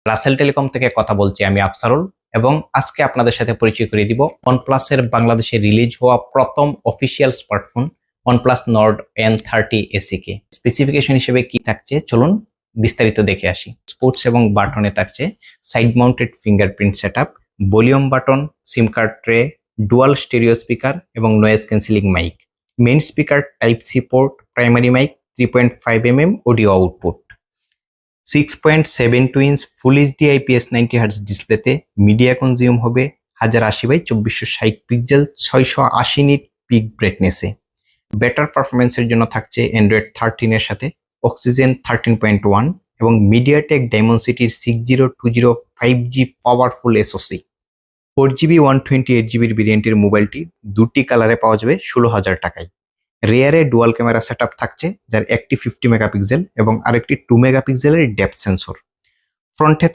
Rasel telecom থেকে কথা বলছি আমি আফসারুল, এবং আজকে আপনাদের সাথে পরিচয় করিয়ে দিব ওয়ানপ্লাসের বাংলাদেশে রিলিজ হওয়া প্রথম official smartphone OnePlus Nord N30 SE কে। স্পেসিফিকেশন হিসেবে কি থাকছে চলুন বিস্তারিত দেখে আসি। স্পোর্টস এবং বাটনে থাকছে side mounted fingerprint setup, volume button, SIM card tray, dual stereo speaker এবং noise cancelling mic, main speaker type C port, primary mic, 3.5 mm audio output, 6.72 inch full HD IPS 90 Hz ডিসপ্লেতে media consume হবে 1080x2460 pixel 680 nit peak ব্রাইটনেসে। Better পারফরমেন্সের জন্য থাকছে Android 13 এর সাথে oxygen 13.1 এবং MediaTek ডায়মন্ডসিটির 6020 5G powerful SoC। 4GB 128GB ভেরিয়েন্টের মোবাইলটি দুটি কালারে পাওয়া যাবে 16,000 টাকায়। রেয়ারে ডুয়াল ক্যামেরা সেটআপ থাকছে, যার একটি 50 মেগাপিক্সেল এবং আরেকটি 2 মেগাপিক্সেলের ডেপথ সেন্সর। ফ্রন্টে